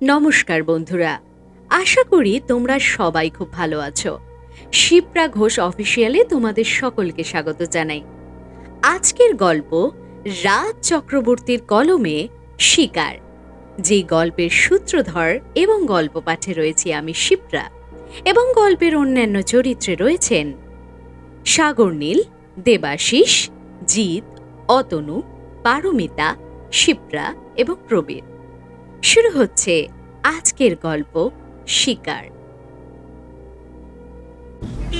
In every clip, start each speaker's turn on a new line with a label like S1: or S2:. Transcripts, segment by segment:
S1: নমস্কার বন্ধুরা, আশা করি তোমরা সবাই খুব ভালো আছো। শিপ্রা ঘোষ অফিসিয়ালে তোমাদের সকলকে স্বাগত জানাই। আজকের গল্প রাজ চক্রবর্তীর কলমে শিকার, যে গল্পের সূত্রধর এবং গল্প পাঠে রয়েছি আমি শিপ্রা, এবং গল্পের অন্যান্য চরিত্রে রয়েছেন সাগরনীল, দেবাশিস, জিৎ, অতনু, পারমিতা, শিপ্রা এবং প্রবীর। শুরু হচ্ছে আজকের গল্প শিকার।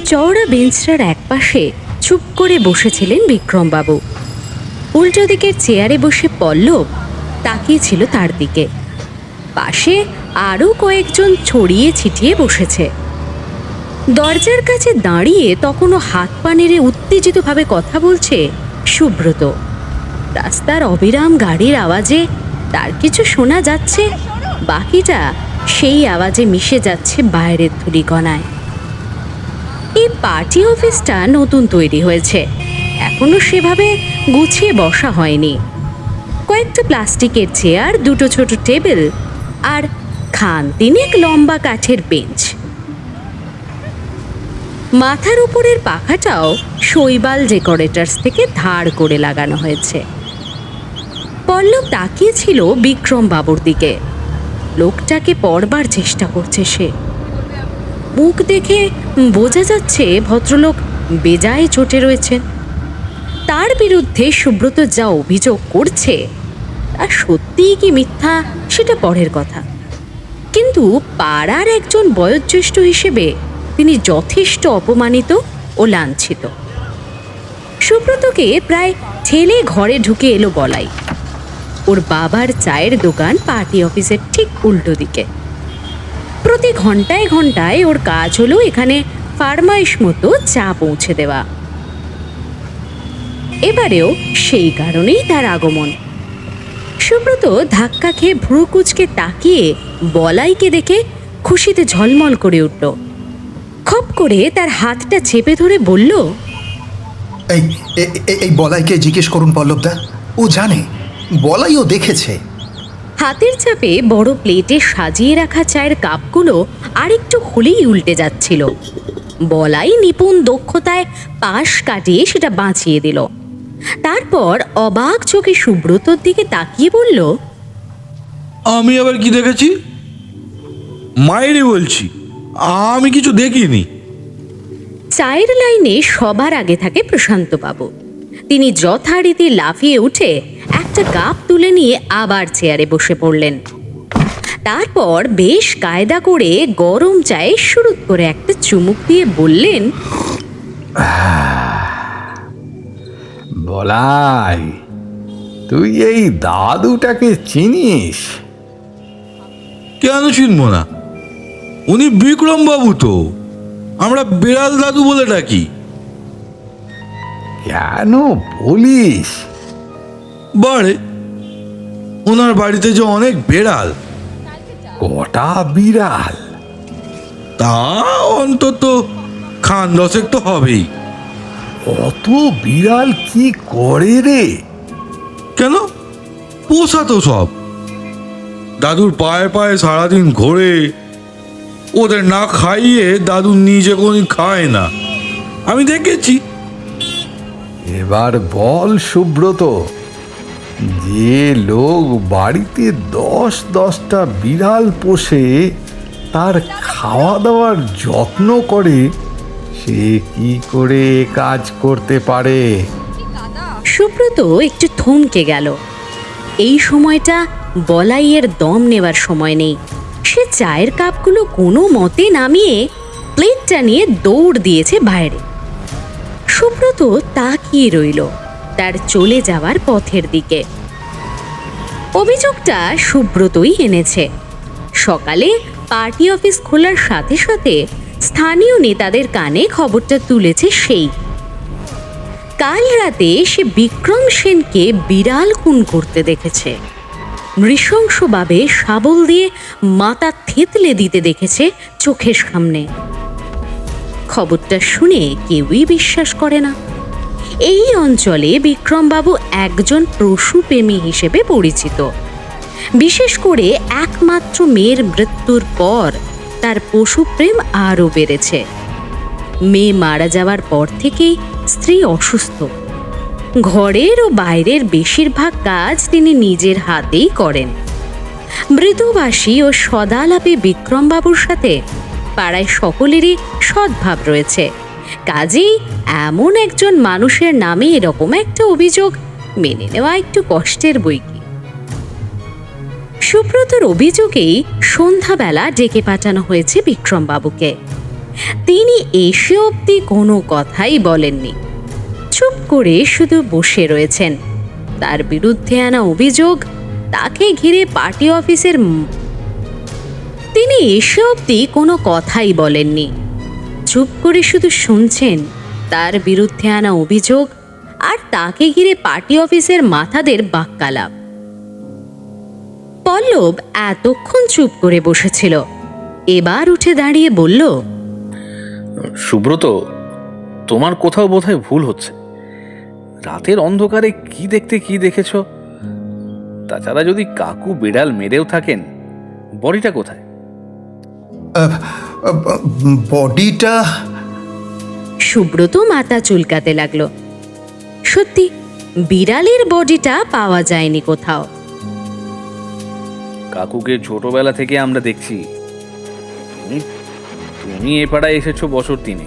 S1: চওড়া বেঞ্চটার একপাশে চুপ করে বসেছিলেন বিক্রমবাবু। উল্টো দিকের চেয়ারে বসে পল্লব তাকিয়েছিল তার দিকে। পাশে আরও কয়েকজন ছড়িয়ে ছিটিয়ে বসেছে। দরজার কাছে দাঁড়িয়ে তখনও হাত পা নেড়ে উত্তেজিতভাবে কথা বলছে সুব্রত। রাস্তার অবিরাম গাড়ির আওয়াজে তার কিছু শোনা যাচ্ছে, বাকিটা সেই আওয়াজে মিশে যাচ্ছে বাইরের ধূলিকণায়। এই পার্টি অফিসটা নতুন তৈরি হয়েছে, এখনো সেভাবে গুছিয়ে বসা হয়নি। কয়েকটা প্লাস্টিকের চেয়ার, দুটো ছোট টেবিল আর খানতিনেক লম্বা কাঠের বেঞ্চ। মাথার উপরের পাখাটাও শৈবাল ডেকোরেটার্স থেকে ধার করে লাগানো হয়েছে। পল্লব তাকিয়েছিল বিক্রম বাবুর দিকে। লোকটাকে পড়বার চেষ্টা করছে সে। মুখ দেখে বোঝা যাচ্ছে ভদ্রলোক বেজায় চটে রয়েছেন। তার বিরুদ্ধে সুব্রত যা অভিযোগ করছে তা সত্যিই কি মিথ্যা সেটা পরের কথা, কিন্তু পাড়ার একজন বয়োজ্যেষ্ঠ হিসেবে তিনি যথেষ্ট অপমানিত ও লাঞ্ছিত। সুব্রতকে প্রায় ঠেলে ঘরে ঢুকে এলো বলাই। ওর বাবার চায়ের দোকান পার্টি অফিসের ঠিক উল্টো দিকে। প্রতি ঘন্টায় ঘন্টায় ওর কাজ হলো এখানে ফারমাইশ মতো চা পৌঁছে দেওয়া। এবারেও সেই কারণেই তার আগমন। সুব্রত ধাক্কা খেয়ে ভ্রু কুঁচকে তাকিয়ে বলাইকে দেখে খুশিতে ঝলমল করে উঠল। খপ করে তার হাতটা চেপে ধরে বলল,
S2: এই বলাইকে জিজ্ঞেস করুন পল্লবদা, ও জানে, বলাইও দেখেছে।
S1: হাতের চাপে বড় প্লেটে সাজিয়ে রাখা চায়ের কাপগুলো আরেকটু হলেই উল্টে যাচ্ছিল। বলাই নিপুণ দক্ষতায় পাশ কাটিয়ে সেটা বাঁচিয়ে দিল। তারপর অবাক চোখে সুব্রতর দিকে তাকিয়ে বলল,
S3: আমি আবার কি দেখেছি? মায়েরই বলছি, আমি কিছু দেখিনি।
S1: চায়ের লাইনে সবার আগে থাকে প্রশান্তবাবু। তিনি যথারীতি লাফিয়ে উঠে একটা কাপ তুলে নিয়ে আবার চেয়ারে বসে পড়লেন। তারপর বেশ কায়দা করে গরম চায়ে শুরু করে একটা চুমুক দিয়ে বললেন,
S4: বলাই, তুই এই দাদুটাকে চিনিস?
S3: কেন চিনব না? উনি বিক্রম বাবু তো, আমরা বিড়াল দাদু বলে ডাকি।
S4: কেন বলিস?
S3: বাড়ে ওনার বাড়িতে যে অনেক বেড়াল।
S4: কটা বিড়াল?
S3: তা অন্তত খান দশেক তো হবেই।
S4: অত বিড়াল কি করে রে?
S3: কেন, পোষা তো সব। দাদুর পায়ে পায়ে সারাদিন ঘোরে। ওদের না খাইয়ে দাদু নিজে কোনদিন খায় না, আমি দেখেছি।
S4: এবার বল সুব্রত, যে লোক বাড়িতে 10-10টা বিড়াল পোষে, তার খাওয়া দাওয়ার যত্ন করে, সে কি করে কাজ করতে পারে?
S1: সুব্রত একটু থমকে গেল। এই সময়টা বলাইয়ের দম নেবার সময় নেই। সে চায়ের কাপগুলো কোনো মতে নামিয়ে প্লেটটা নিয়ে দৌড় দিয়েছে বাইরে। সুব্রত তাকিয়ে রইল তার চলে যাওয়ার পথের দিকে। অভিযোগটা সুব্রতই এনেছে। সকালে পার্টি অফিস খোলার সাথে সাথে স্থানীয় নেতাদের কানে খবরটা তুলেছে সেই। কাল রাতে সে বিক্রম সেনকে বিড়াল খুন করতে দেখেছে। নৃশংসভাবে শাবল দিয়ে মাথা থেতলে দিতে দেখেছে চোখের সামনে। খবরটা শুনে কেউই বিশ্বাস করে না। এই অঞ্চলে বিক্রমবাবু একজন পশুপ্রেমী হিসেবে পরিচিত। বিশেষ করে একমাত্র মেয়ের মৃত্যুর পর তার পশুপ্রেম আরও বেড়েছে। মেয়ে মারা যাওয়ার পর থেকেই স্ত্রী অসুস্থ। ঘরের ও বাইরের বেশিরভাগ কাজ তিনি নিজের হাতেই করেন। মৃদুভাষী ও সদালাপী বিক্রমবাবুর সাথে পাড়ায় সকলেরই সদ্ভাব রয়েছে। কাজেই এমন একজন মানুষের নামে এরকম একটা অভিযোগ মেনে নেওয়া একটু কষ্টের বই কি। সুব্রতর অভিযোগেই সন্ধ্যাবেলা ডেকে পাঠানো হয়েছে বিক্রমবাবুকে। তিনি এসে অবধি কোনো কথাই বলেননি, চুপ করে শুধু বসে রয়েছেন। তার বিরুদ্ধে আনা অভিযোগ তাকে ঘিরে পার্টি অফিসের তিনি এসে অবধি কোনো কথাই বলেননি, চুপ করে শুধু শুনছেন তার বিরুদ্ধে আনা অভিযোগ আর তাকে ঘিরে পার্টি অফিসের মাথাদের বাক্যালাপ। পল্লব এতক্ষণ চুপ করে বসেছিল, এবার উঠে দাঁড়িয়ে বলল,
S5: সুব্রত, তোমার কোথাও বোধহয় ভুল হচ্ছে। রাতের অন্ধকারে কি দেখতে কি দেখেছ? তাছাড়া যদি কাকু বিড়াল মেরেও থাকেন, বডিটা কোথায়?
S2: বডিটা
S1: সুব্রত মাথা চুলকাতে লাগলো। সত্যি বিড়ালের বডিটা পাওয়া যায়নি কোথাও।
S5: কাকুকে ছোটবেলা থেকে আমরা দেখছি। তুমি এ পাড়ায় এসেছো বছর 3।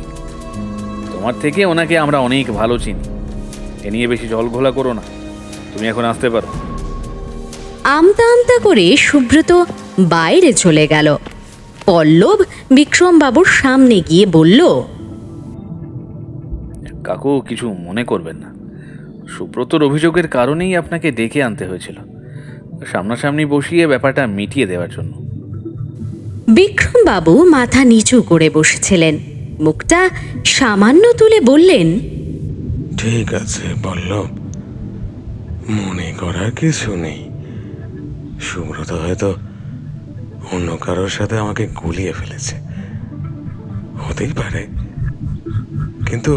S5: তোমার থেকে ওনাকে আমরা অনেক ভালো চিনি। এ নিয়ে বেশি জল ঘোলা করো না, তুমি এখন আসতে পারো।
S1: আমতা আমতা করে সুব্রত বাইরে চলে গেল। পল্লব বিক্রমবাবুর সামনে গিয়ে বলল,
S5: কাকু কিছু মনে করবেন না, সুব্রতর অভিযোগের কারণেই আপনাকে ডেকে আনতে হয়েছিল, সামনাসামনি বসিয়ে ব্যাপারটা মিটিয়ে দেওয়ার জন্য।
S1: বিক্রমবাবু মাথা নিচু করে বসেছিলেন, মুখটা সামান্য তুলে বললেন,
S6: ঠিক আছে পল্লব, মনে করার কিছু নেই। সুব্রত হয়তো অন্য কারোর সাথে আমাকে গুলিয়ে ফেলেছে, হতেই পারে, কিন্তু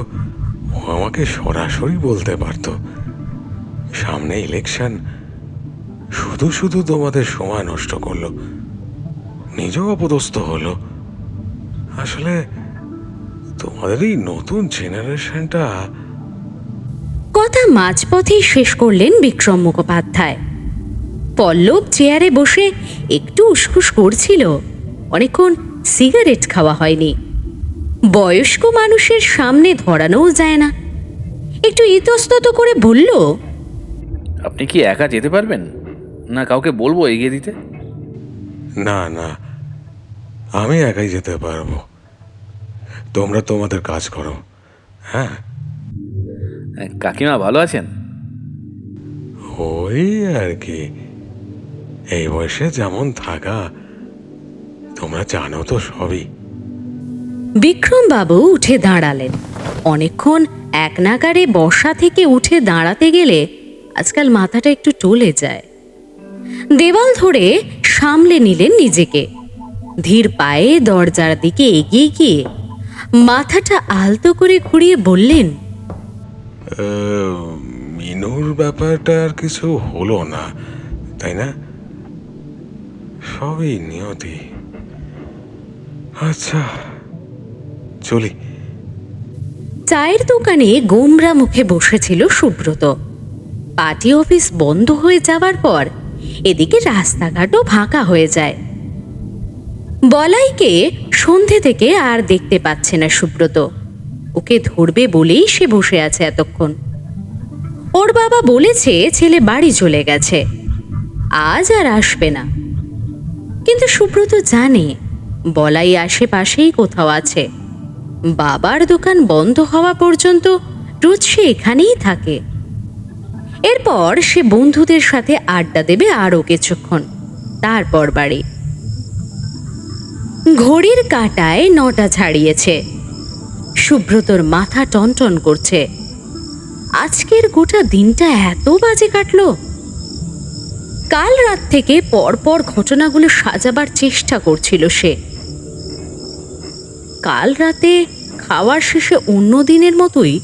S6: ও আমাকে সরাসরি বলতে পারতো। সামনে ইলেকশন, শুধু শুধু তোমাদের সময় নষ্ট করলো, নিজেও অপদস্থ হলো। আসলে তোমাদের এই নতুন জেনারেশনটা।
S1: কথা মাঝপথেই শেষ করলেন বিক্রম মুখোপাধ্যায়। পল্লব চেয়ারে বসে একটু উসখুস করছিল, অনেকক্ষণ সিগারেট খাওয়া হয়নি। বয়স্ক মানুষের সামনে ধরানোও যায় না। একটু ইতস্তত করে বলল,
S5: আপনি কি একা যেতে পারবেন, না কাউকে বলবো এগিয়ে দিতে?
S6: না না, আমি একাই যেতে পারবো, তোমরা তোমাদের কাজ করো। হ্যাঁ,
S5: কাকিমা ভালো আছেন?
S6: ওই আর কি, এই বয়সে যেমন থাকা, তোমরা জানো তো সবই।
S1: বিক্রমবাবু উঠে দাঁড়ালেন। অনেকক্ষণ এক নাগারে বসা থেকে উঠে দাঁড়াতে গেলে আজকাল মাথাটা একটু টলে যায়। দেওয়াল ধরে সামলে নিলেন নিজেকে। ধীর পায়ে দরজার দিকে এগিয়ে গিয়ে মাথাটা আলতো করে ঘুরিয়ে বললেন,
S6: মিনুর ব্যাপারটা আর কিছু হলো না, তাই না? সবই নিয়তি। আচ্ছা, চলি।
S1: চায়ের দোকানে গোমরা মুখে বসেছিল সুব্রত। পার্টি অফিস বন্ধ হয়ে যাওয়ার পর এদিকে রাস্তাঘাটও ফাঁকা হয়ে যায়। বলাইকে সন্ধে থেকে আর দেখতে পাচ্ছে না সুব্রত। ওকে ধরবে বলেই সে বসে আছে এতক্ষণ। ওর বাবা বলেছে ছেলে বাড়ি চলে গেছে, আজ আর আসবে না। কিন্তু সুব্রত জানে বলাই আশেপাশেই কোথাও আছে। বাবার দোকান বন্ধ হওয়া পর্যন্ত রোজ সে এখানেই থাকে। এরপর সে বন্ধুদের সাথে আড্ডা দেবে আরও কিছুক্ষণ, তারপর বাড়ি। ঘড়ির কাঁটায় 9টা ছাড়িয়েছে। সুব্রতর মাথা টনটন করছে। আজকের গোটা দিনটা এত বাজে কাটলো। কাল রাত থেকে পরপর ঘটনাগুলো সাজাবার চেষ্টা করছিল সে। কাল রাতে খাওয়ার শেষে অন্য দিনের মতোই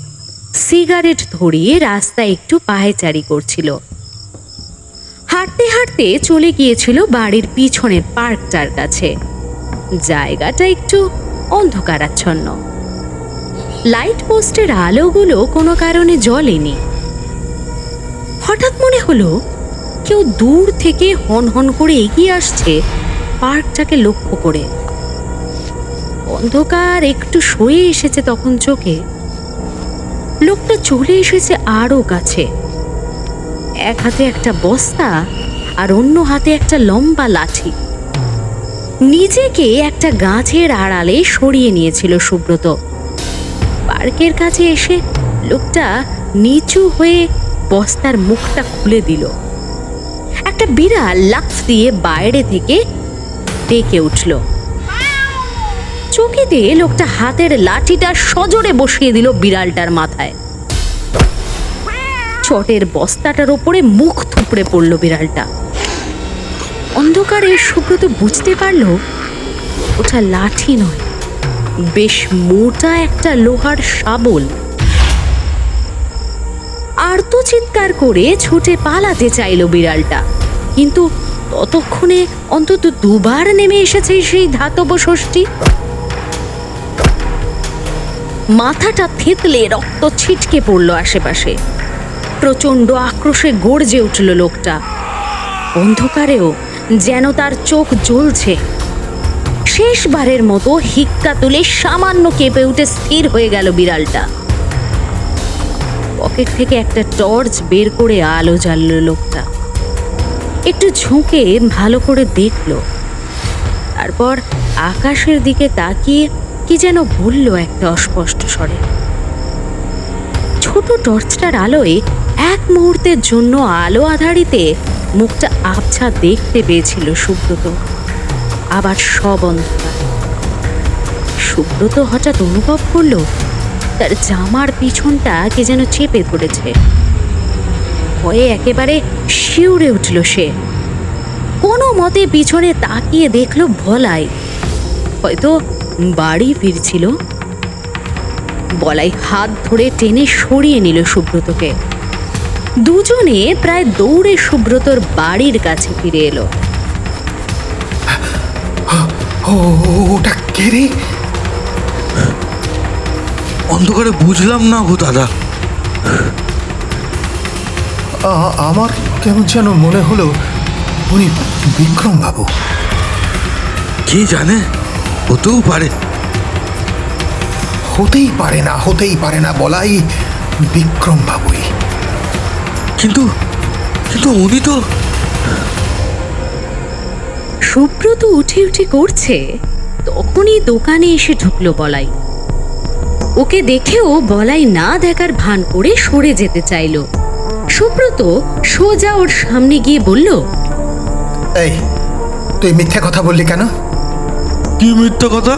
S1: সিগারেট ধরিয়ে রাস্তায় একটু পায়চারি করছিল। হাঁটতে হাঁটতে চলে গিয়েছিল বাড়ির পিছনের পার্কটার কাছে। জায়গাটা একটু অন্ধকারাচ্ছন্ন, লাইট পোস্টের আলোগুলো কোনো কারণে জ্বলেনি। হঠাৎ মনে হলো কেউ দূর থেকে হন হন করে এগিয়ে আসছে পার্কটাকে লক্ষ্য করে। অন্ধকার একটু সয়ে এসেছে তখন চোখে। লোকটা চলে এসেছে আরো কাছে, এক হাতে একটা বস্তা আর অন্য হাতে একটা লম্বা লাঠি। নিজেকে একটা গাছের আড়ালে সরিয়ে নিয়েছিল সুব্রত। পার্কের কাছে এসে লোকটা নিচু হয়ে বস্তার মুখটা খুলে দিল। একটা বিড়াল লাফ দিয়ে বাইরে থেকে ডেকে উঠল। চকিতে লোকটা হাতের লাঠিটা সজোরে বসিয়ে দিল বিড়ালটার মাথায়। চটের বস্তাটার ওপরে মুখ থুপড়ে পড়ল বিড়ালটা। অন্ধকারে সুব্রত বুঝতে পারল ওটা লাঠি নয়, বেশ মোটা একটা লোহার শাবল। আর্ত চিৎকার করে ছুটে পালাতে চাইল বিড়ালটা, কিন্তু ততক্ষণে অন্তত দুবার নেমে এসেছে সেই ধাতব ষষ্ঠী। মাথাটা থেতলে রক্ত ছিটকে পড়ল আশেপাশে। প্রচন্ড আক্রোশে গর্জে উঠল লোকটা। অন্ধকারেও যেন তার চোখ জ্বলছে। শেষবারের মতো হিক্কা তুলে সামান্য কেঁপে উঠে স্থির হয়ে গেল বিড়ালটা। পকেট থেকে একটা টর্চ বের করে আলো জ্বালল লোকটা। একটু ঝুঁকে ভালো করে দেখল, তারপর আকাশের দিকে তাকিয়ে কি যেন বলল একটা অস্পষ্ট স্বরে। ছোট টর্চটার আলোয় এক মুহূর্তের জন্য আলো আধারিতে মুখটা আবছা দেখতে পেয়েছিল সুব্রত। আবার সব অন্ধকার। সুব্রত হঠাৎ অনুভব করলো তার জামার পিছনটা কে যেন চেপে ধরেছে। ভয়ে একেবারে শিউরে উঠল সে। কোনো মতে পিছনে তাকিয়ে দেখলো বলাই হয়তো বাড়ি ফিরছিল। বলাই হাত ধরে টেনে সরিয়ে নিল সুব্রতকে। দুজনে প্রায় দৌড়ে সুব্রতর বাড়ির কাছে ফিরে এলো।
S2: ওটা কে রে?
S3: অন্ধকারে বুঝলাম না গো দাদা।
S2: আমার কেমন যেন মনে হলো উনি বিক্রম বাবু।
S3: কে জানে, হতেও পারে।
S2: হতেই পারে না বলাই বিক্রম বাবুই।
S3: কিন্তু কিন্তু উনি তো।
S1: সুব্রত উঠি উঠি করছে, তখনই দোকানে এসে ঢুকলো বলাই। ওকে দেখেও বলাই না দেখার ভান করে সরে যেতে চাইল। সুব্রত সোজা ওর সামনে গিয়ে বলল,
S2: এই, তুই মিথ্যে কথা বললি কেন?
S3: কি মিথ্যা কথা?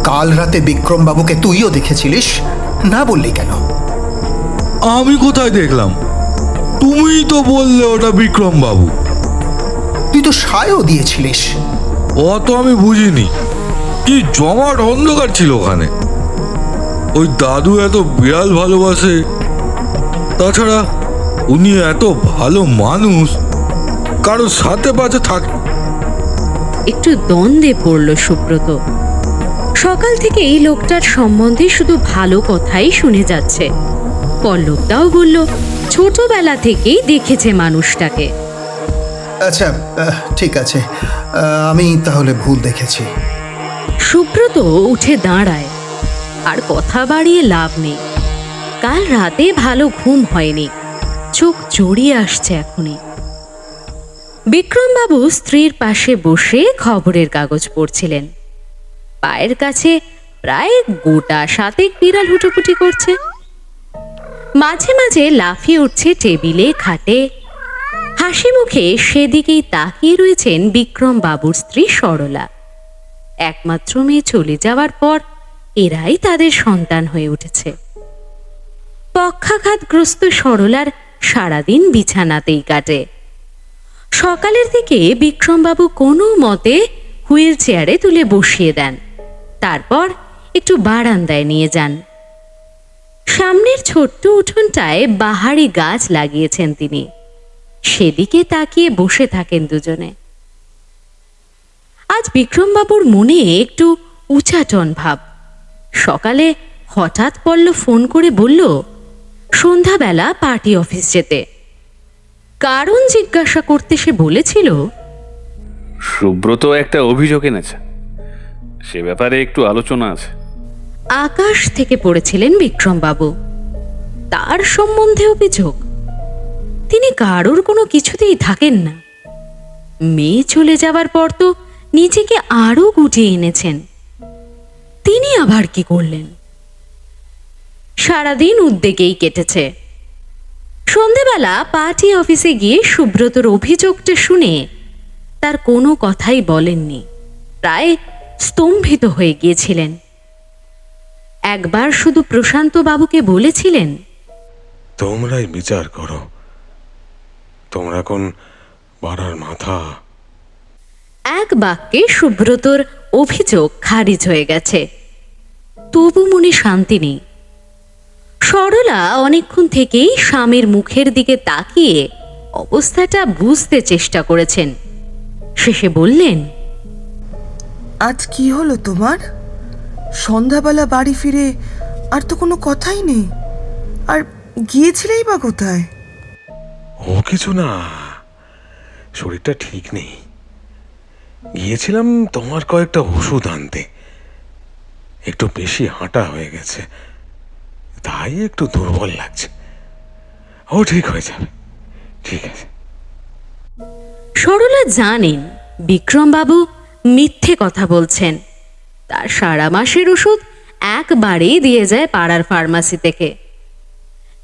S2: কাল রাতে বিক্রম বাবুকে তুইও দেখেছিলিস, না বললি কেন?
S3: আমি কোথায় দেখলাম? তুমিই তো বললে ওটা বিক্রম বাবু।
S2: তুই তো সায়ও দিয়েছিলিস।
S3: অত আমি বুঝিনি। কি জমাট অন্ধকার ছিল ওখানে। ওই দাদু এত বিড়াল ভালোবাসে, তাছাড়া উনি এত ভালো মানুষ, কারোর সাথে পাশে থাকে।
S1: একটু দ্বন্দ্বে পড়ল সুব্রত। সকাল থেকে এই লোকটার সম্বন্ধে শুধু ভালো কথাই শুনে যাচ্ছে। পল্লবদাও বলল ছোটবেলা থেকেই দেখেছে মানুষটাকে।
S2: আচ্ছা, ঠিক আছে, আমি তাহলে ভুল দেখেছি।
S1: সুব্রত উঠে দাঁড়ায়। আর কথা বাড়িয়ে লাভ নেই। কাল রাতে ভালো ঘুম হয়নি, চোখ জড়িয়ে আসছে এখনই। বিক্রমবাবু স্ত্রীর পাশে বসে খবরের কাগজ পড়ছিলেন। পায়ের কাছে প্রায় গোটা 7 বিড়াল হুটোপুটি করছে। মাঝে মাঝে লাফিয়ে উঠছে টেবিলে, খাটে। হাসি মুখে সেদিকেই তাকিয়ে রয়েছেন বিক্রম বাবুর স্ত্রী সরলা। একমাত্র মেয়ে চলে যাওয়ার পর এরাই তাদের সন্তান হয়ে উঠেছে। পক্ষাঘাতগ্রস্ত সরলার সারাদিন বিছানাতেই কাটে। সকালের দিকে বিক্রমবাবু কোনো মতে হুইল চেয়ারে তুলে বসিয়ে দেন, তারপর একটু বারান্দায় নিয়ে যান। সামনের ছোট্ট উঠোনটায় বাহারি গাছ লাগিয়েছেন তিনি। সেদিকে তাকিয়ে বসে থাকেন দুজনে। আজ বিক্রমবাবুর মনে একটু উচাটন ভাব। সকালে হঠাৎ পল্লব ফোন করে বলল সন্ধ্যাবেলা পার্টি অফিস যেতে। কারণ জিজ্ঞাসা করতে সে বলেছিল,
S5: সুব্রত একটা অভিযোগ এনেছে, সে ব্যাপারে একটু আলোচনা আছে।
S1: আকাশ থেকে পড়েছিলেন বিক্রমবাবু। তার সম্বন্ধে অভিযোগ? তিনি কারোর কোনো কিছুতেই থাকেন না। মেয়ে চলে যাবার পর তো নিজেকে আরো গুটিয়ে এনেছেন। তিনি আবার কি করলেন? সারাদিন উদ্বেগেই কেটেছে। সন্ধেবেলা পার্টি অফিসে গিয়ে সুব্রতর অভিযোগটা শুনে তার কোনো কথাই বলেননি, প্রায় স্তম্ভিত হয়ে গিয়েছিলেন। একবার শুধু প্রশান্ত বাবুকে বলেছিলেন,
S6: তোমরাই বিচার করো, তোমরা কোন পাড়ার মাথা।
S1: এক বাক্যে সুব্রতর অভিযোগ খারিজ হয়ে গেছে। তবু মনে শান্তি নেই। সরলা অনেকক্ষণ থেকেই স্বামীর মুখের দিকে তাকিয়ে অবস্থাটা বুঝতে চেষ্টা করেছেন। শেষে বললেন,
S7: আজ কি হলো তোমার? সন্ধ্যাবেলা বাড়ি ফিরে আর তো কোনো কথাই নেই। আর গিয়েছিলেই বা কোথায়?
S6: ও কিছু না, শরীরটা ঠিক নেই। গিয়েছিলাম তোমার কয়েকটা ওষুধ আনতে। একটু বেশি হাঁটা হয়ে গেছে, তাই একটু দুর্বল লাগছে। ও ঠিক হয়ে যাবে, ঠিক আছে।
S1: সরলা জানেন বিক্রমবাবু মিথ্যে কথা বলছেন। তার সারা মাসের ওষুধ একবারেই দিয়ে যায় পাড়ার ফার্মাসি থেকে।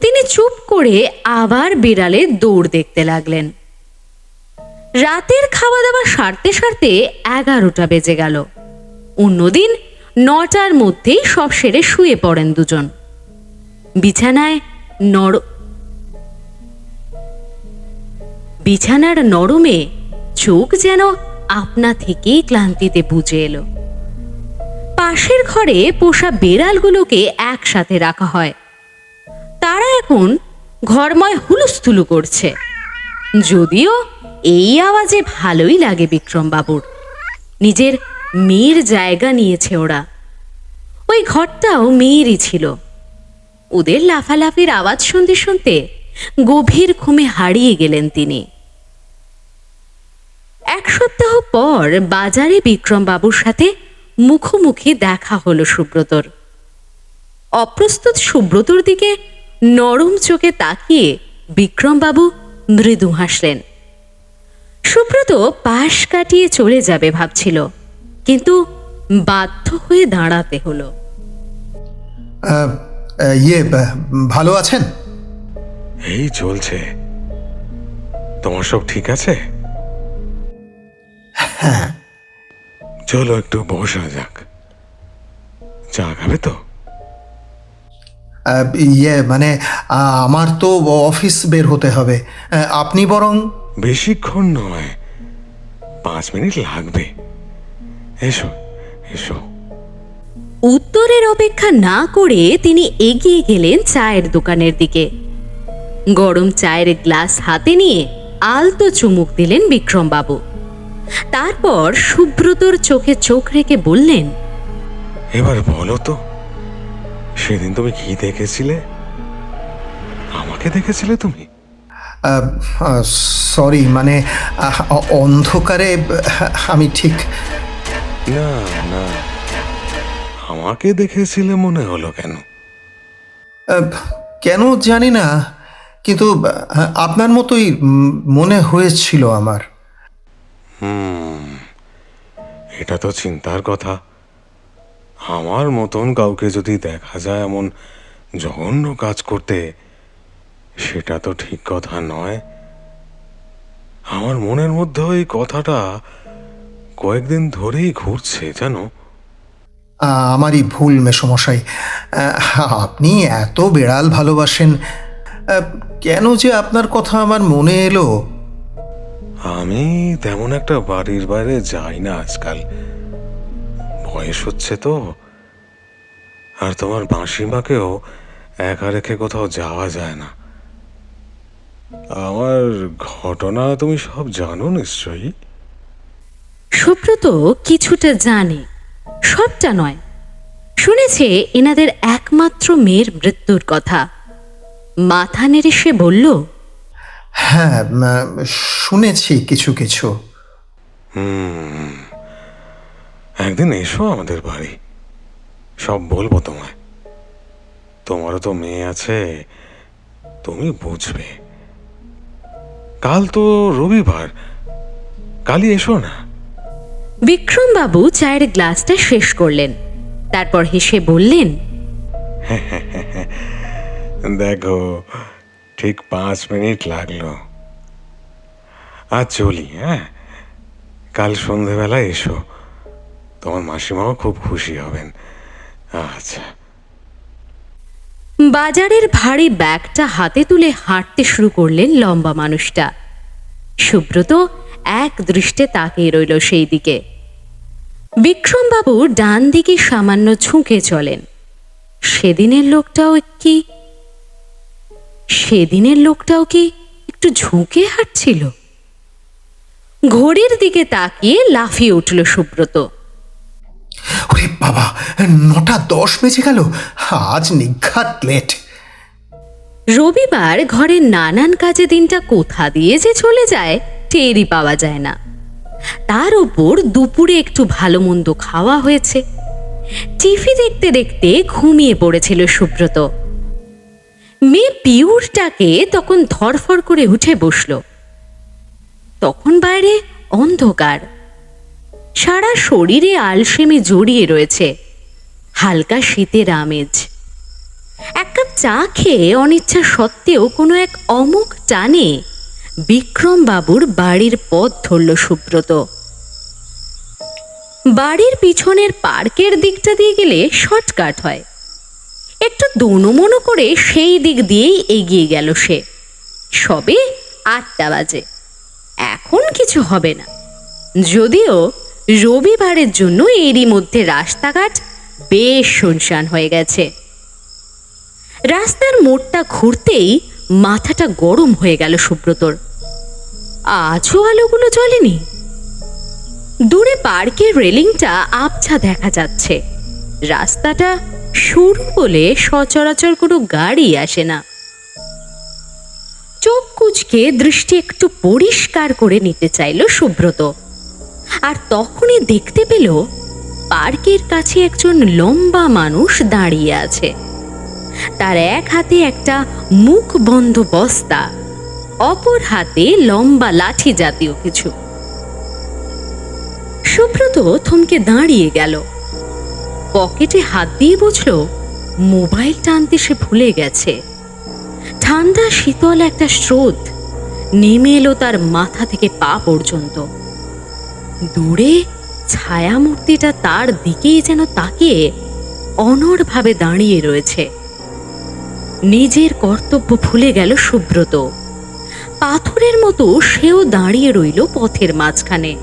S1: তিনি চুপ করে আবার বিড়ালের দৌড় দেখতে লাগলেন। রাতের খাওয়া দাওয়া সারতে সারতে 11টা বেজে গেল। অন্যদিন 9টার মধ্যেই সব সেরে শুয়ে পড়েন দুজন। বিছানার নরমে চোখ যেন আপনা থেকেই ক্লান্তিতে বুঝে এলো। পাশের ঘরে পোষা বেড়ালগুলোকে একসাথে রাখা হয়। তারা এখন ঘরময় হুলুস্থুলু করছে। যদিও এই আওয়াজে ভালোই লাগে বিক্রমবাবুর। নিজের মেয়ের জায়গা নিয়েছে ওরা। ওই ঘরটাও মেয়েরই ছিল। ওদের লাফালাফির আওয়াজ শুনতে শুনতে গভীর ঘুমে হারিয়ে গেলেন তিনি। 1 সপ্তাহ পর বাজারে বিক্রমবাবুর সাথে মুখোমুখি দেখা হলো সুব্রতর। অপ্রস্তুত সুব্রতর দিকে নরম চোখে তাকিয়ে বিক্রমবাবু মৃদু হাসলেন। সুব্রত পাশ কাটিয়ে চলে যাবে ভাবছিল, কিন্তু বাধ্য হয়ে দাঁড়াতে হলো।
S2: ভালো আছেন?
S6: এই চলছে। তোমার সব ঠিক আছে?
S2: হ্যাঁ।
S6: চলো একটু বসা যাক। চা খাবে তো?
S2: মানে আমার তো অফিস বের হতে হবে। আপনি বরং।
S6: বেশিক্ষণ নয়, 5 মিনিট লাগবে। এসো এসো।
S1: উত্তরের অপেক্ষা না করে তিনি এগিয়ে গেলেন চায়ের দোকানের দিকে। গরম চায়ের গ্লাস হাতে নিয়ে আলতো চুমুক দিলেন বিক্রমবাবু। তারপর সুব্রতর চোখে চোখ রেখে বললেন,
S6: এবার বলো তো, সেদিন তুমি কি দেখেছিলে? আমাকে দেখেছিলে তুমি?
S2: সরি, মানে অন্ধকারে আমি ঠিক।
S6: না না, আমাকে দেখেছিলে মনে হলো কেন?
S2: কেন জানি না, কিন্তু আপনার মতোই মনে হয়েছিল আমার।
S6: এটা তো চিন্তার কথা। আমার মতন কাউকে যদি দেখা যায় এমন জঘন্য কাজ করতে, সেটা তো ঠিক কথা নয়। আমার মনের মধ্যে ওই কথাটা কয়েকদিন ধরেই ঘুরছে জানো।
S2: আমারই ভুল মেসমশাই। আপনি এত বেড়াল ভালোবাসেন, কেন যে আপনার কথা আমার মনে এলো।
S6: আমি তেমন একটা বাড়ির বাইরে যাই না আজকাল, বয়স হচ্ছে তো। আর তোমার মাসিমাকেও একা রেখে কোথাও যাওয়া যায় না। আমার ঘটনা তুমি সব জানো নিশ্চয়ই।
S1: সুব্রত কিছুটা জানে, সবটা নয়। শুনেছে এনাদের একমাত্র মেয়ের মৃত্যুর কথা। মাথা নেড়ে সে বলল,
S2: হ্যাঁ, শুনেছি কিছু কিছু।
S6: একদিন এসো আমাদের বাড়ি, সব বলবো তোমায়। তোমারও তো মেয়ে আছে, তুমি বুঝবে। কাল তো রবিবার, কালই এসো না।
S1: বিক্রমবাবু চায়ের গ্লাসটা শেষ করলেন, তারপর হেসে বললেন,
S6: দেখো, ঠিক 5 মিনিট লাগলো। আজ চলি, হ্যাঁ? কাল সন্ধেবেলা এসো, তোমার মাসিমাও খুব খুশি হবেন। আচ্ছা।
S1: বাজারের ভারী ব্যাগটা হাতে তুলে হাঁটতে শুরু করলেন লম্বা মানুষটা। সুব্রত এক দৃষ্টে তাকিয়ে রইল সেই দিকে। বিক্রমবাবু ডান দিকে সামান্য ঝুঁকে চলেন। সেদিনের লোকটাও কি একটু ঝুঁকে হাঁটছিল? ঘড়ির দিকে তাকিয়ে লাফিয়ে উঠল সুব্রত।
S2: ওরে বাবা, 9:10 বেজে গেল। আজ নিঘাত লেট।
S1: রবিবার ঘরের নানান কাজে দিনটা কোথা দিয়ে যে চলে যায় টেরই পাওয়া যায় না। তার উপর দুপুরে একটু ভালো মন্দ খাওয়া হয়েছে। টিভি দেখতে দেখতে ঘুমিয়ে পড়েছিল সুব্রত। মেয়ে পিউরটাকে তখন ধরফর করে উঠে বসল। তখন বাইরে অন্ধকার, সারা শরীরে আলসেমি জড়িয়ে রয়েছে, হালকা শীতের আমেজ। এক কাপ চা খেয়ে অনিচ্ছা সত্ত্বেও কোনো এক অমুক টানে বিক্রমবাবুর বাড়ির পথ ধরল সুব্রত। বাড়ির পিছনের পার্কের দিকটা দিয়ে গেলে শর্টকাট হয়। একটু দোনোমনো করে সেই দিক দিয়েই এগিয়ে গেল সে। সবে 8টা বাজে, এখন কিছু হবে না। যদিও রবিবারের জন্য এরই মধ্যে রাস্তাঘাট বেশ শুনশান হয়ে গেছে। রাস্তার মোড়টা ঘুরতেই মাথাটা গরম হয়ে গেল সুব্রতর। আজও আলোগুলো জ্বলেনি। দূরে পার্কের রেলিংটা আবছা দেখা যাচ্ছে। রাস্তাটা সরু বলে সচরাচর কোনো গাড়ি আসে না। চোখ কুঁচকে দৃষ্টি একটু পরিষ্কার করে নিতে চাইল সুব্রত, আর তখনই দেখতে পেল পার্কের কাছে একজন লম্বা মানুষ দাঁড়িয়ে আছে। তার এক হাতে একটা মুখ বন্ধ বস্তা, অপর হাতে লম্বা লাঠি জাতীয় কিছু। সুব্রত থমকে দাঁড়িয়ে গেল। পকেটে হাত দিয়ে বুঝল মোবাইল টানতে সে ভুলে গেছে। ঠান্ডা শীতল একটা স্রোত নেমে এলো তার মাথা থেকে পা পর্যন্ত। দূরে ছায়ামূর্তিটা তার দিকেই যেন তাকিয়ে অনড়ভাবে দাঁড়িয়ে রয়েছে। নিজের কর্তব্য ভুলে গেল সুব্রত। পাথরের মতো সেও দাঁড়িয়ে রইল পথের মাঝখানে।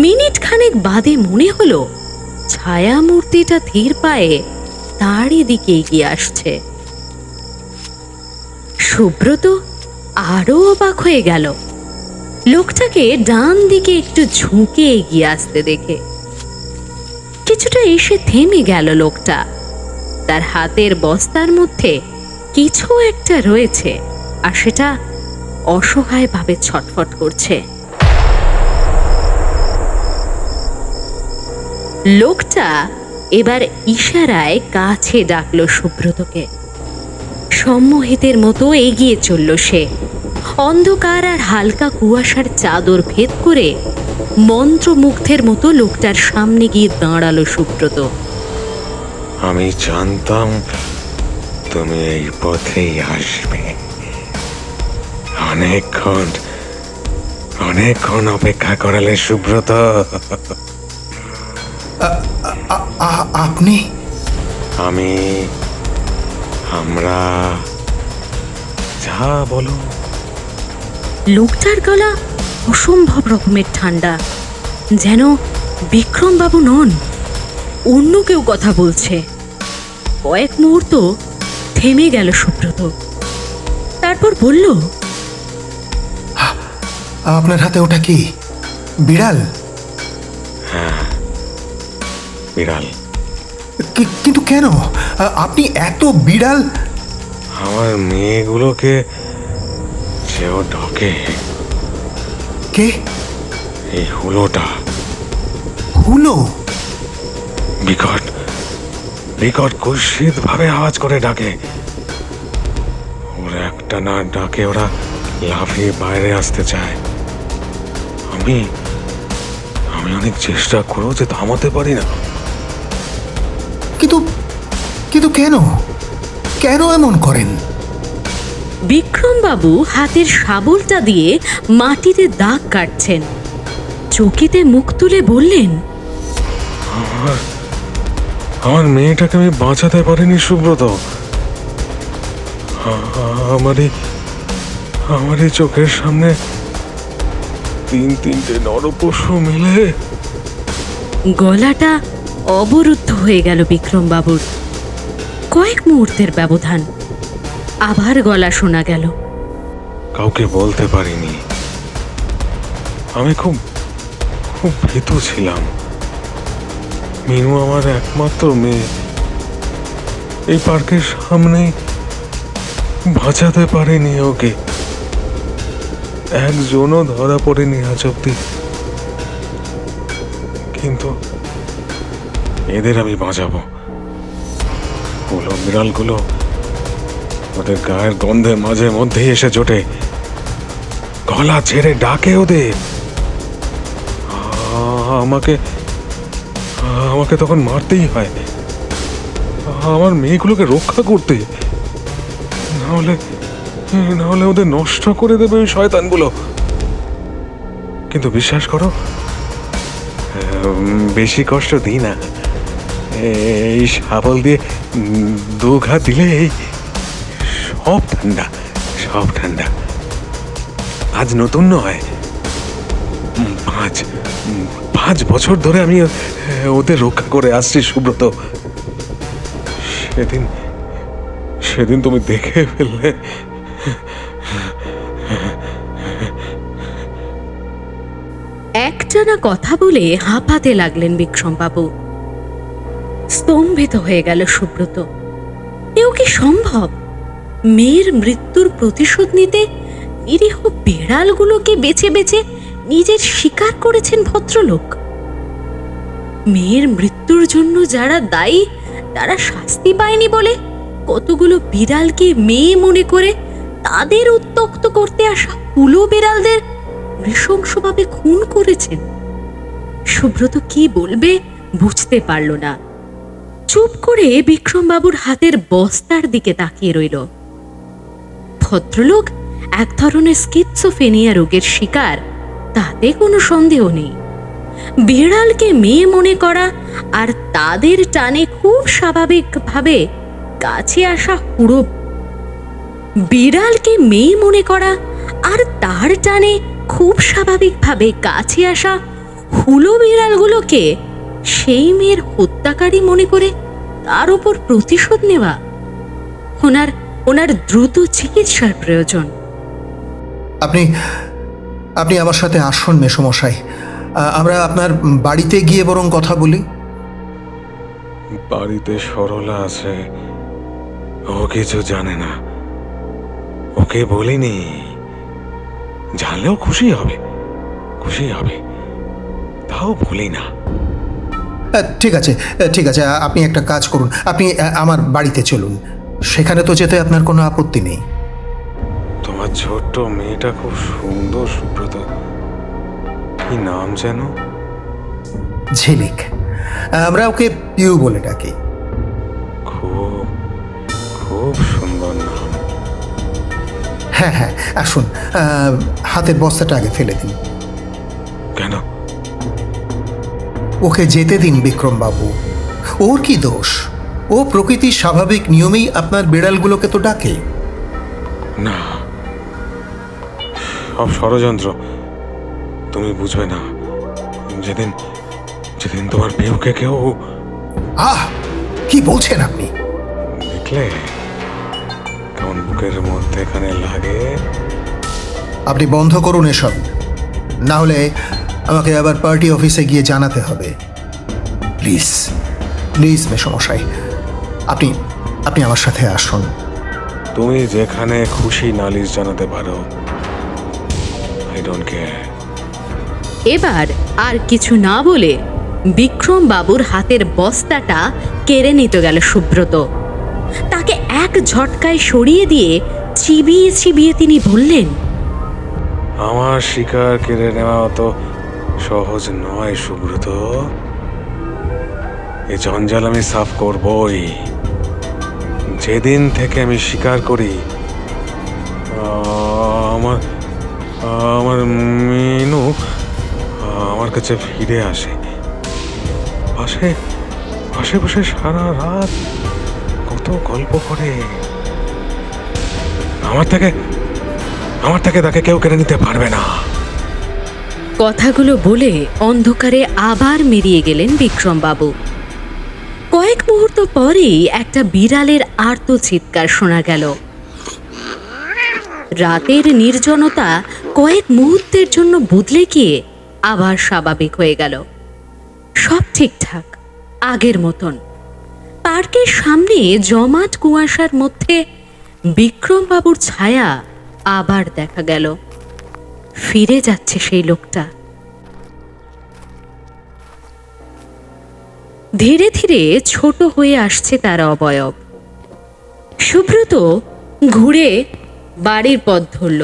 S1: মিনিট খানেক বাদে মনে হলো ছায়ামূর্তিটা ধীর পায়ে তারই দিকে এগিয়ে আসছে। সুব্রত আরো অবাক হয়ে গেল লোকটাকে ডান দিকে একটু ঝুঁকে এগিয়ে আসতে দেখে। কিছুটা এসে থেমে গেল লোকটা। তার হাতের বস্তার মধ্যে কিছু একটা রয়েছে, আর সেটা অসহায়ভাবে ছটফট করছে। লোকটা এবার ইশারায় কাছে ডাকলো সুব্রতকে। সম্মোহিতের মতো এগিয়ে চলল সে। অন্ধকার আর হালকা কুয়াশার চাদর ভেদ করে মন্ত্রমুগ্ধের মতো লোকটার সামনে গিয়ে দাঁড়ালো সুব্রত।
S6: আমি জানতাম তুমি এই পথেই আসবে। অনেকক্ষণ অপেক্ষা করালে সুব্রত।
S2: আপনি?
S6: আমরা যা বলো।
S1: লোকটার গলা অসম্ভব রকমের ঠান্ডা, যেন বিক্রমবাবু নন, অন্য কেউ কথা বলছে। কয়েক মুহূর্ত থেমে গেল সুব্রত। তার তারপর বলল,
S2: আপনার হাতে ওটা কি? বিড়াল?
S6: বিড়াল।
S2: কিন্তু কেন? আপনি এত বিড়াল?
S6: আমার মেয়েগুলোকে যেও ডাকে।
S2: কে?
S6: এই হুলোটা
S2: হুলো?
S6: বিকট বিকট কুৎসিত ভাবে আওয়াজ করে ডাকে। ওর একটা না ডাকে ওরা লাফিয়ে বাইরে আসতে চায়। আমি আমি অনেক চেষ্টা করেও যে থামাতে পারি না।
S2: কিন্তু কিন্তু কেন? কেন এমন করেন?
S1: বিক্রমবাবু হাতের শাবলটা দিয়ে মাটিতে দাগ কাটছেন। চকিতে মুখ তুলে বললেন,
S6: আমার মেয়েটাকে আমি বাঁচাতে পারিনি সুব্রত। আমারই চোখের সামনে তিনটে নরপশু মিলে।
S1: গলাটা অবরুদ্ধ হয়ে গেল বিক্রমবাবুর। কয়েক মুহূর্তের ব্যবধান, আবার গলা শোনা গেল,
S6: কাউকে বলতে পারিনি। আমি খুব খুব ভীতু ছিলাম। মিনু আমার একমাত্র মেয়ে। এই পার্কের সামনে বাঁচাতে পারিনি ওকে। একজনও ধরা পড়েনি আজ অব্দি। কিন্তু এদের আমি বাঁচাবো। ওগুলো বিড়ালগুলো ওদের গায়ের গন্ধে মাঝে মধ্যেই এসে জোটে, গলা ছেড়ে ডাকে ওদের। আমাকে আমাকে তখন মারতেই হয়, আমার মেয়েগুলোকে রক্ষা করতে। না হলে ওদের নষ্ট করে দেবে ওই শয়তানগুলো। কিন্তু বিশ্বাস করো, বেশি কষ্ট দিই না। এই শাবল দিয়ে দু ঘা দিলে সব ঠান্ডা, সব ঠান্ডা। আজ নতুন নয়, 5 বছর ধরে আমি ওদের রক্ষা করে আসছি সুব্রত। সেদিন তুমি দেখে ফেললে।
S1: একটানা কথা বলে হাঁপাতে লাগলেন বিক্রমবাবু। স্তম্ভিত হয়ে গেল সুব্রত। এও কি সম্ভব? মেয়ের মৃত্যুর প্রতিশোধ নিতে নিরীহ বিড়ালগুলোকে বেছে বেছে নিজের শিকার করেছেন ভদ্রলোক। মেয়ের মৃত্যুর জন্য যারা দায়ী তারা শাস্তি পায়নি বলে কতগুলো বিড়ালকে মেয়ে মনে করে তাদের উত্ত্যক্ত করতে আসা হুলো বিড়ালদের নৃশংসভাবে খুন করেছেন। সুব্রত কি বলবে বুঝতে পারল না। চুপ করে বিক্রমবাবুর হাতের বস্তার দিকে তাকিয়ে রইল। ভদ্রলোক এক ধরনের স্কিৎসোফেনিয়া রোগের শিকার, তাতে কোনো সন্দেহ নেই। বিড়ালকে মেয়ে মনে করা আর তাদের টানে খুব স্বাভাবিকভাবে কাছে আসা হুড়ো, বিড়ালকে মেয়ে মনে করা আর তার টানে খুব স্বাভাবিকভাবে কাছে আসা হুলো বিড়ালগুলোকে সেই মেয়ের হত্যাকারী মনে করে তার উপর প্রতিশোধ নেওয়া। ওনার দ্রুত চিকিৎসার প্রয়োজন।
S2: আপনি আমার সাথে আসুন মেসোমশাই, আমরা আপনার বাড়িতে গিয়ে বরং কথা বলি।
S6: বাড়িতে সরলা আছে, ও কিছু জানে না। ওকে বলিনি, জানলেও খুশি হবে, তাও বলি না।
S2: ঠিক আছে, ঠিক আছে, আপনি একটা কাজ করুন, আপনি আমার বাড়িতে চলুন। সেখানে তো যেতে আপনার কোনো আপত্তি নেই।
S6: তোমার ছোট্ট মেয়েটা খুব সুন্দর সুব্রত। কি নাম যেন?
S2: ঝিলিক। আমরা ওকে পিউ বলে ডাকি।
S6: খুব খুব সুন্দর নাম।
S2: হ্যাঁ হ্যাঁ, আসুন, হাতের বস্তাটা আগে ফেলে দিন।
S6: কেন?
S2: ওকে যেতে দিন বিক্রমবাবু। ওর কি দোষ? ও প্রকৃতির স্বাভাবিক নিয়মেই আপনার বিড়ালগুলোকে তো ডাকে।
S6: না, সব ষড়যন্ত্র। তুমি বুঝবে না। যেদিন তোমার পিউকে কেউ...
S2: আহ, কি বলছেন আপনি?
S6: দেখলে কেমন বুকের মধ্যে এখানে লাগে।
S2: আপনি বন্ধ করুন এসব, না হলে আমাকে আবার পার্টি অফিসে গিয়ে জানাতে হবে। প্লিজ প্লিজ মেসমশাই, আপনি আপনি আমার সাথে আসুন।
S6: তুমি যেখানে খুশি নালিশ জানাতে পারো, আই ডোন্ট কেয়ার।
S1: এবার আর কিছু না বলে বিক্রম বাবুর হাতের বস্তাটা কেড়ে নিতে গেল সুব্রত। তাকে এক ঝটকায় সরিয়ে দিয়ে চিবিয়ে চিবিয়ে তিনি বললেন,
S6: আমার শিকার কেড়ে নেওয়া অত সহজ নয় সুব্রত। এই জঞ্জাল আমি সাফ করবই। যেদিন থেকে আমি স্বীকার করি আমার আমার মিনু আমার কাছে ফিরে আসে, পাশে পাশে বসে সারা রাত কত গল্প করে, আমার থেকে তাকে কেউ কেড়ে নিতে পারবে না।
S1: কথাগুলো বলে অন্ধকারে আবার মিলিয়ে গেলেন বিক্রমবাবু। কয়েক মুহূর্ত পরেই একটা বিড়ালের আর্ত চিৎকার শোনা গেল। রাতের নির্জনতা কয়েক মুহূর্তের জন্য বদলে গিয়ে আবার স্বাভাবিক হয়ে গেল। সব ঠিকঠাক, আগের মতন। পার্কের সামনে জমাট কুয়াশার মধ্যে বিক্রমবাবুর ছায়া আবার দেখা গেল। ফিরে যাচ্ছে সেই লোকটা। ধীরে ধীরে ছোট হয়ে আসছে তার অবয়ব। সুব্রত ঘুরে বাড়ির পথ ধরল।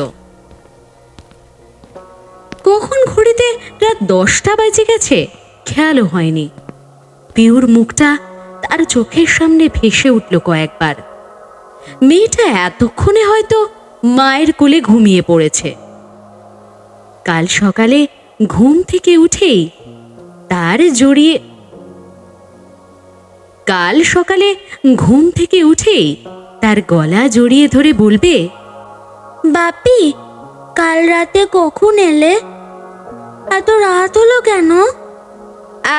S1: কখন ঘড়িতে রাত 10টা বাজে গেছে খেয়ালও হয়নি। পিউর মুখটা তার চোখের সামনে ভেসে উঠল কয়েকবার। মেয়েটা এতক্ষণে হয়তো মায়ের কোলে ঘুমিয়ে পড়েছে। কাল সকালে ঘুম থেকে উঠেই তার গলা জড়িয়ে ধরে বলবে,
S8: বাপি, কাল রাতে কখন এলে? এত রাত হলো কেন?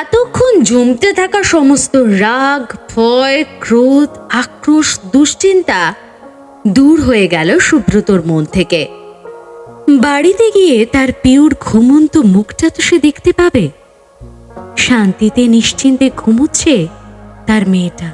S1: এতক্ষণ জমতে থাকা সমস্ত রাগ, ভয়, ক্রোধ, আক্রোশ, দুশ্চিন্তা দূর হয়ে গেল সুব্রতর মন থেকে। বাড়িতে গিয়ে তার পিউর ঘুমন্ত মুখটা তো সে দেখতে পাবে। শান্তিতে নিশ্চিন্তে ঘুমোচ্ছে তার মেয়েটা।